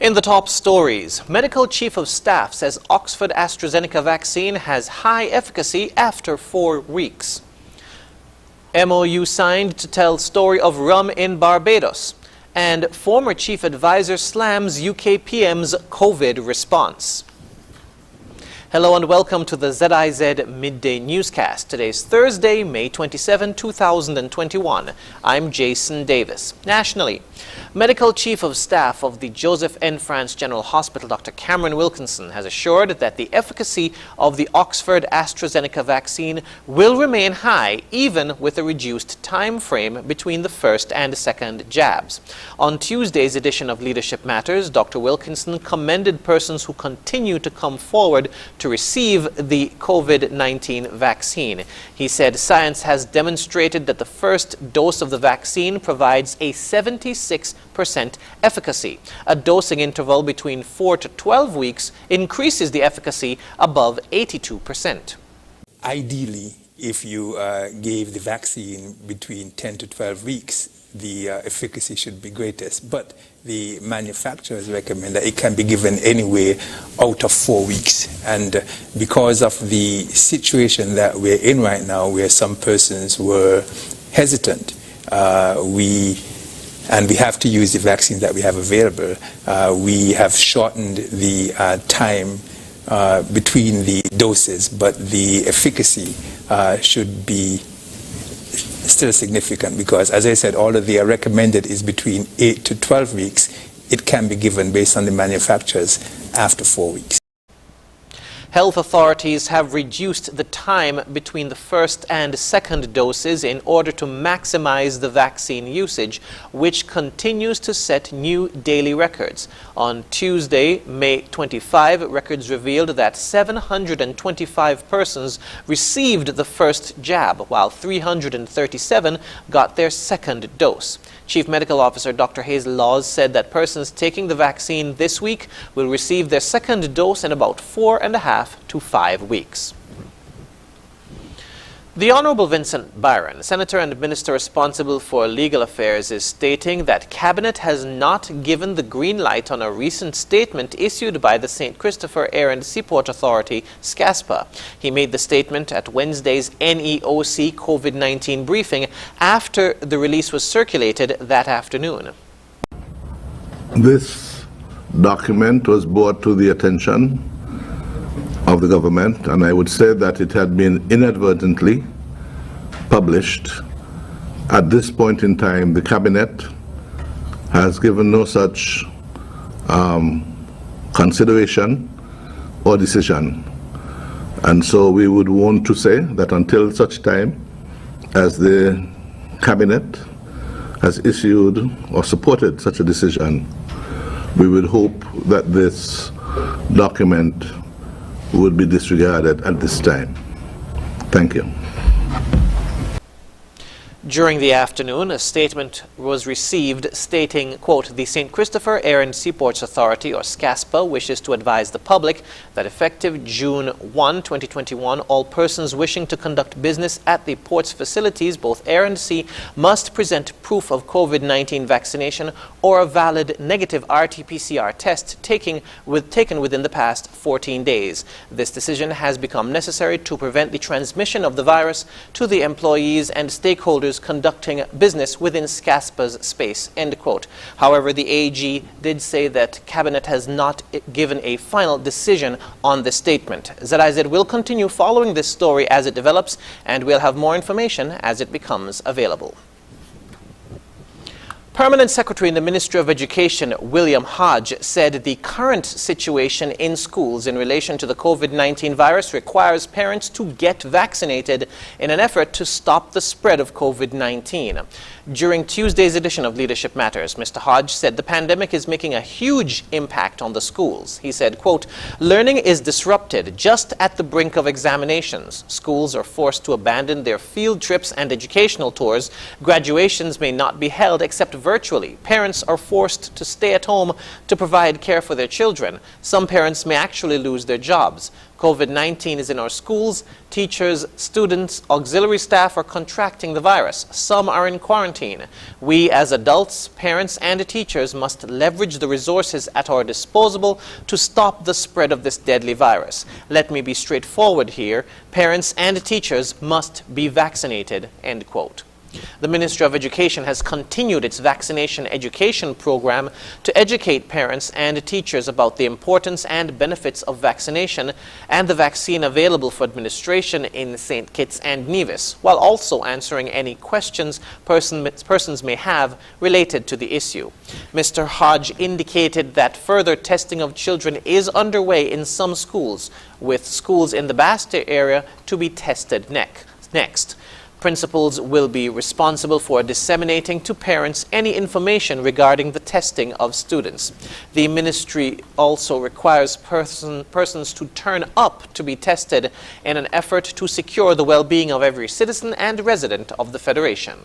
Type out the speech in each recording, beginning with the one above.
In the top stories, Medical Chief of Staff says Oxford AstraZeneca vaccine has high efficacy after 4 weeks. MOU signed to tell story of rum in Barbados. And former chief advisor slams UK PM's COVID response. Hello and welcome to the ZIZ Midday newscast. Today's Thursday, May 27, 2021. I'm Jason Davis. Nationally, Medical Chief of Staff of the Joseph N. France General Hospital, Dr. Cameron Wilkinson, has assured that the efficacy of the Oxford AstraZeneca vaccine will remain high, even with a reduced time frame between the first and second jabs. On Tuesday's edition of Leadership Matters, Dr. Wilkinson commended persons who continue to come forward to receive the COVID-19 vaccine. He said science has demonstrated that the first dose of the vaccine provides a 76% efficacy. A dosing interval between 4 to 12 weeks increases the efficacy above 82%. Ideally, if you gave the vaccine between 10 to 12 weeks, the efficacy should be greatest. But the manufacturers recommend that it can be given anywhere out of 4 weeks. And because of the situation that we're in right now, where some persons were hesitant, we have to use the vaccine that we have available. We have shortened the time between the doses, but the efficacy should be still significant because, as I said, all of the recommended is between 8 to 12 weeks. It can be given based on the manufacturers after 4 weeks. Health authorities have reduced the time between the first and second doses in order to maximize the vaccine usage, which continues to set new daily records. On Tuesday, May 25, records revealed that 725 persons received the first jab, while 337 got their second dose. Chief Medical Officer Dr. Hazel Laws said that persons taking the vaccine this week will receive their second dose in about 4.5 to 5 weeks. The Honourable Vincent Byron, Senator and Minister responsible for legal affairs, is stating that Cabinet has not given the green light on a recent statement issued by the St. Christopher Air and Seaport Authority, SCASPA. He made the statement at Wednesday's NEOC COVID-19 briefing after the release was circulated that afternoon. This document was brought to the attention of the government, and I would say that it had been inadvertently published. At this point in time, the Cabinet has given no such consideration or decision. And so we would want to say that until such time as the Cabinet has issued or supported such a decision, we would hope that this document would be disregarded at this time. Thank you. During the afternoon, a statement was received stating, quote, "The St. Christopher Air and Seaports Authority, or SCASPA, wishes to advise the public that effective June 1, 2021, all persons wishing to conduct business at the port's facilities, both air and sea, must present proof of COVID-19 vaccination or a valid negative RT-PCR test taken within the past 14 days. This decision has become necessary to prevent the transmission of the virus to the employees and stakeholders conducting business within SCASPA's space," end quote. However, the AG did say that Cabinet has not given a final decision on the statement. ZIZ will continue following this story as it develops, and we'll have more information as it becomes available. Permanent Secretary in the Ministry of Education, William Hodge, said the current situation in schools in relation to the COVID-19 virus requires parents to get vaccinated in an effort to stop the spread of COVID-19. During Tuesday's edition of Leadership Matters, Mr. Hodge said the pandemic is making a huge impact on the schools. He said, quote, "Learning is disrupted just at the brink of examinations. Schools are forced to abandon their field trips and educational tours. Graduations may not be held except virtually virtually. Parents are forced to stay at home to provide care for their children. Some parents may actually lose their jobs. COVID-19 is in our schools. Teachers, students, auxiliary staff are contracting the virus. Some are in quarantine. We as adults, parents, and teachers must leverage the resources at our disposal to stop the spread of this deadly virus. Let me be straightforward here. Parents and teachers must be vaccinated, end quote. The Ministry of Education has continued its vaccination education program to educate parents and teachers about the importance and benefits of vaccination and the vaccine available for administration in St. Kitts and Nevis, while also answering any questions persons may have related to the issue. Mr. Hodge indicated that further testing of children is underway in some schools, with schools in the Basta area to be tested next. Principals will be responsible for disseminating to parents any information regarding the testing of students. The ministry also requires persons to turn up to be tested in an effort to secure the well-being of every citizen and resident of the Federation.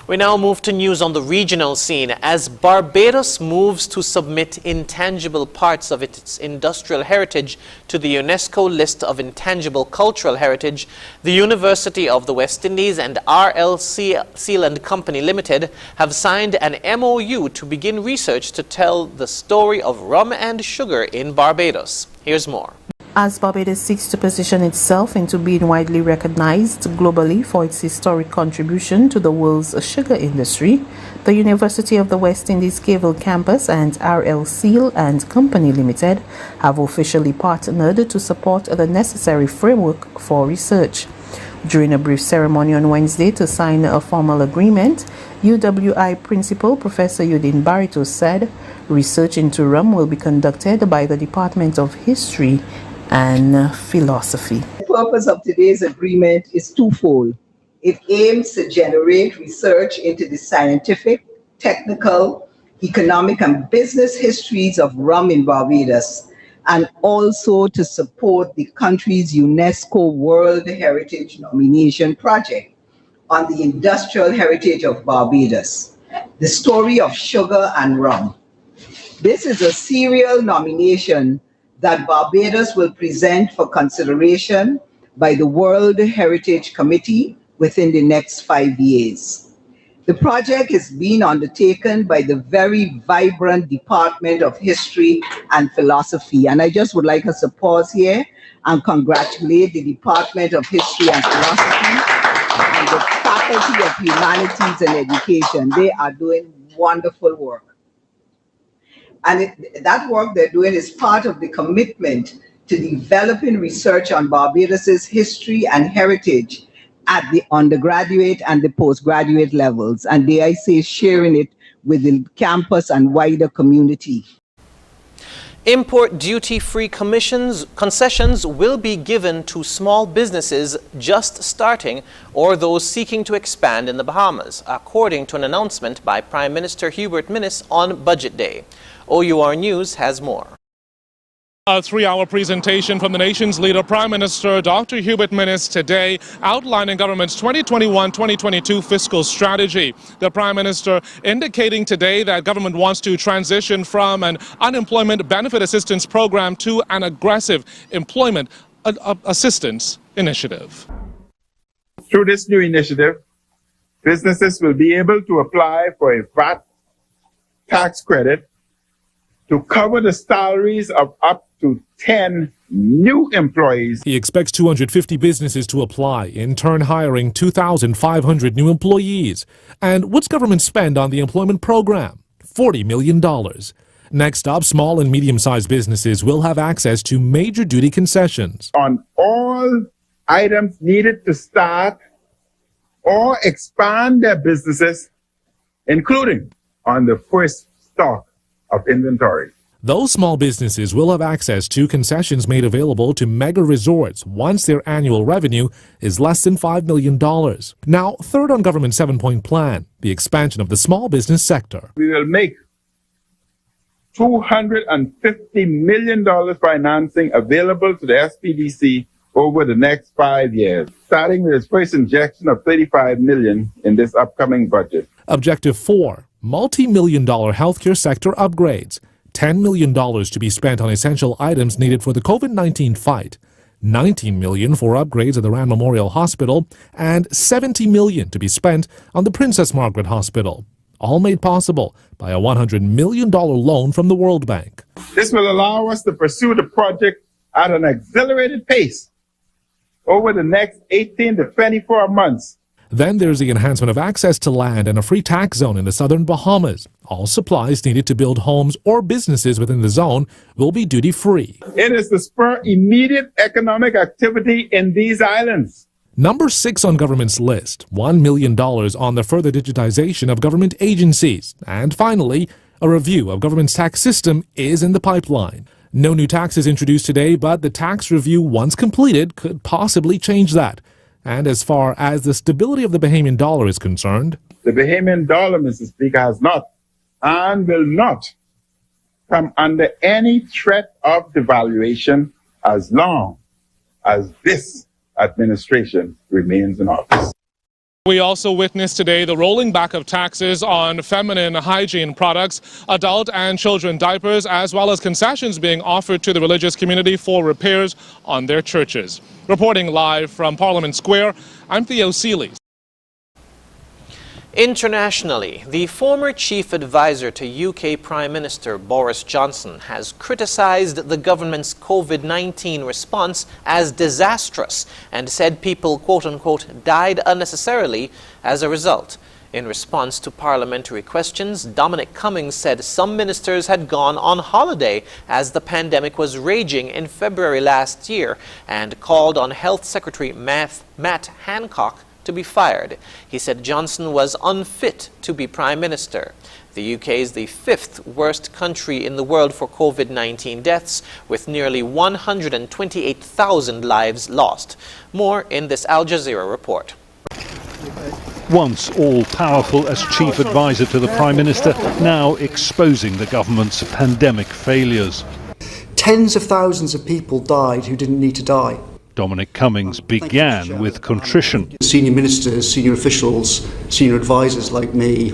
We now move to news on the regional scene. As Barbados moves to submit intangible parts of its industrial heritage to the UNESCO list of intangible cultural heritage, the University of the West Indies and RLC Sealand Company Limited have signed an MOU to begin research to tell the story of rum and sugar in Barbados. Here's more. As Barbados seeks to position itself into being widely recognized globally for its historic contribution to the world's sugar industry, the University of the West Indies Cavell Campus and RL Seal and Company Limited have officially partnered to support the necessary framework for research. During a brief ceremony on Wednesday to sign a formal agreement, UWI Principal Professor Udin Barito said research into rum will be conducted by the Department of History and Philosophy. The purpose of today's agreement is twofold. It aims to generate research into the scientific, technical, economic, and business histories of rum in Barbados, and also to support the country's UNESCO World Heritage Nomination Project on the industrial heritage of Barbados, the story of sugar and rum. This is a serial nomination that Barbados will present for consideration by the World Heritage Committee within the next 5 years. The project is being undertaken by the very vibrant Department of History and Philosophy. And I just would like us to pause here and congratulate the Department of History and Philosophy and the Faculty of Humanities and Education. They are doing wonderful work. And that work they're doing is part of the commitment to developing research on Barbados's history and heritage at the undergraduate and the postgraduate levels. And dare I say, sharing it with the campus and wider community. Import duty-free concessions will be given to small businesses just starting or those seeking to expand in the Bahamas, according to an announcement by Prime Minister Hubert Minnis on Budget Day. OUR News has more. A 3-hour presentation from the nation's leader, Prime Minister Dr. Hubert Minnis, today outlining government's 2021-2022 fiscal strategy. The Prime Minister indicating today that government wants to transition from an unemployment benefit assistance program to an aggressive employment assistance initiative. Through this new initiative, businesses will be able to apply for a VAT tax credit to cover the salaries of up to 10 new employees. He expects 250 businesses to apply, in turn hiring 2,500 new employees. And what's government spend on the employment program? $40 million. Next up, small and medium-sized businesses will have access to major duty concessions on all items needed to start or expand their businesses, including on the first stock of inventory. Those small businesses will have access to concessions made available to mega resorts once their annual revenue is less than $5 million. Now, third on government's 7-point plan, the expansion of the small business sector. We will make $250 million financing available to the SPDC over the next 5 years, starting with its first injection of $35 million in this upcoming budget. Objective 4, multi-million-dollar healthcare sector upgrades. $10 million to be spent on essential items needed for the COVID-19 fight. $19 million for upgrades at the Rand Memorial Hospital, and $70 million to be spent on the Princess Margaret Hospital. All made possible by a $100 million loan from the World Bank. This will allow us to pursue the project at an accelerated pace over the next 18 to 24 months. Then there's the enhancement of access to land and a free tax zone in the southern Bahamas. All supplies needed to build homes or businesses within the zone will be duty-free. It is to spur immediate economic activity in these islands. Number 6 on government's list, $1 million on the further digitization of government agencies. And finally, a review of government's tax system is in the pipeline. No new taxes introduced today, but the tax review, once completed, could possibly change that. And as far as the stability of the Bahamian dollar is concerned, the Bahamian dollar, Mr. Speaker, has not and will not come under any threat of devaluation as long as this administration remains in office. We also witnessed today the rolling back of taxes on feminine hygiene products, adult and children diapers, as well as concessions being offered to the religious community for repairs on their churches. Reporting live from Parliament Square, I'm Theo Seeley. Internationally, the former chief advisor to UK Prime Minister Boris Johnson has criticized the government's COVID-19 response as disastrous and said people, quote-unquote, died unnecessarily as a result. In response to parliamentary questions, Dominic Cummings said some ministers had gone on holiday as the pandemic was raging in February last year and called on Health Secretary Matt Hancock to be fired. He said Johnson was unfit to be Prime Minister. The UK is the 5th worst country in the world for COVID-19 deaths, with nearly 128,000 lives lost. More in this Al Jazeera report. Once all-powerful as chief advisor to the Prime Minister, now exposing the government's pandemic failures. Tens of thousands of people died who didn't need to die. Dominic Cummings began with contrition. Senior ministers, senior officials, senior advisors like me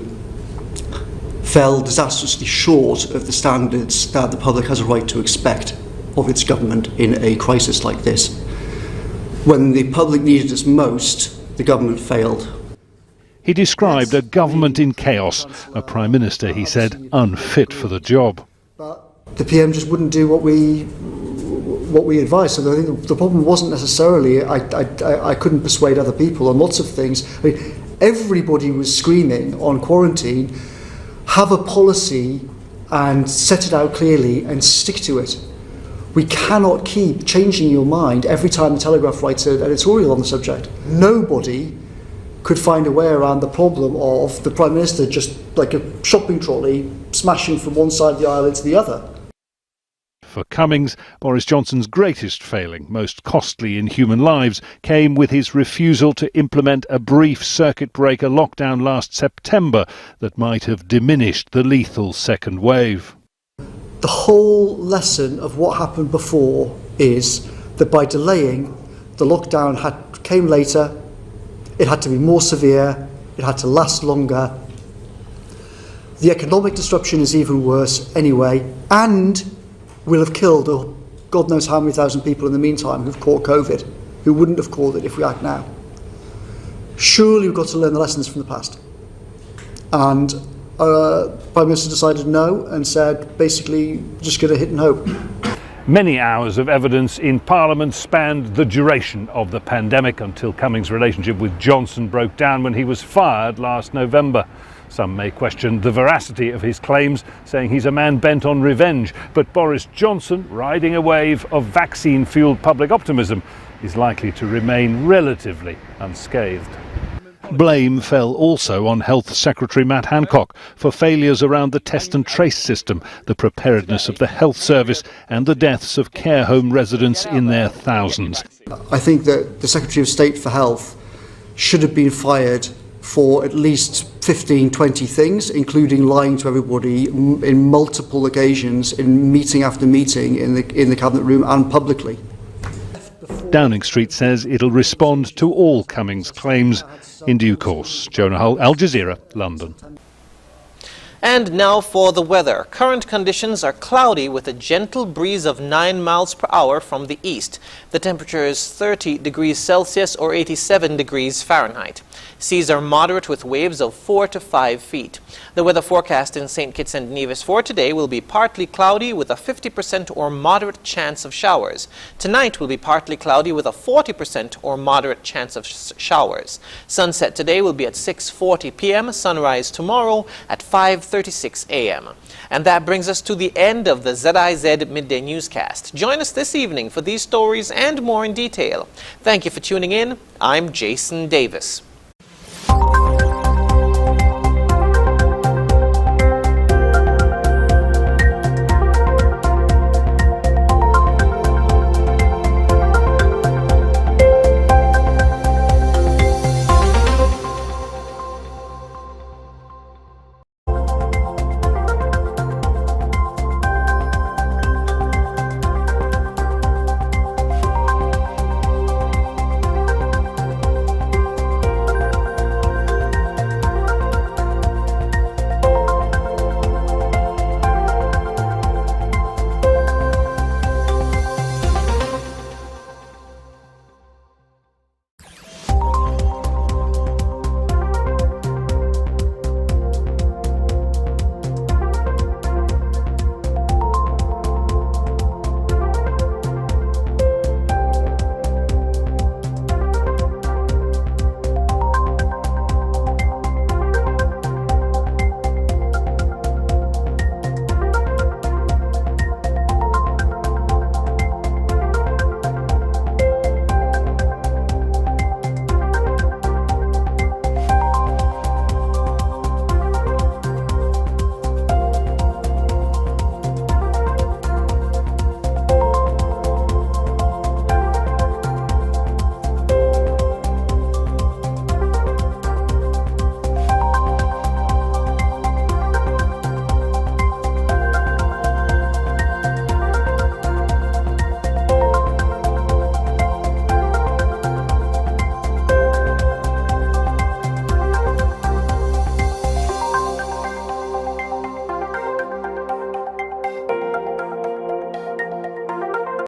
fell disastrously short of the standards that the public has a right to expect of its government in a crisis like this. When the public needed us most, the government failed. He described a government in chaos, a Prime Minister, he said, unfit for the job. But the PM just wouldn't do what we advised. So I think the problem wasn't necessarily I couldn't persuade other people on lots of things. I mean, everybody was screaming on quarantine, have a policy and set it out clearly and stick to it. We cannot keep changing your mind every time the Telegraph writes an editorial on the subject. Nobody could find a way around the problem of the Prime Minister just like a shopping trolley smashing from one side of the aisle into the other. For Cummings, Boris Johnson's greatest failing, most costly in human lives, came with his refusal to implement a brief circuit breaker lockdown last September that might have diminished the lethal second wave. The whole lesson of what happened before is that by delaying, the lockdown came later, it had to be more severe, it had to last longer. The economic disruption is even worse anyway, and will have killed God knows how many thousand people in the meantime who've caught COVID, who wouldn't have caught it if we act now. Surely we've got to learn the lessons from the past. And Prime Minister decided no and said, basically, just going to hit and hope. Many hours of evidence in Parliament spanned the duration of the pandemic until Cummings' relationship with Johnson broke down when he was fired last November. Some may question the veracity of his claims, saying he's a man bent on revenge. But Boris Johnson, riding a wave of vaccine-fueled public optimism, is likely to remain relatively unscathed. Blame fell also on Health Secretary Matt Hancock for failures around the test and trace system, the preparedness of the health service and the deaths of care home residents in their thousands. I think that the Secretary of State for Health should have been fired for at least 15, 20 things, including lying to everybody in multiple occasions, in meeting after meeting in the Cabinet room and publicly. Downing Street says it'll respond to all Cummings claims in due course. Jonah Hull, Al Jazeera, London. And now for the weather. Current conditions are cloudy with a gentle breeze of 9 miles per hour from the east. The temperature is 30 degrees Celsius or 87 degrees Fahrenheit. Seas are moderate with waves of 4 to 5 feet. The weather forecast in St. Kitts and Nevis for today will be partly cloudy with a 50% or moderate chance of showers. Tonight will be partly cloudy with a 40% or moderate chance of showers. Sunset today will be at 6:40 p.m. Sunrise tomorrow at 5:36 a.m. And that brings us to the end of the ZIZ Midday Newscast. Join us this evening for these stories and more in detail. Thank you for tuning in. I'm Jason Davis.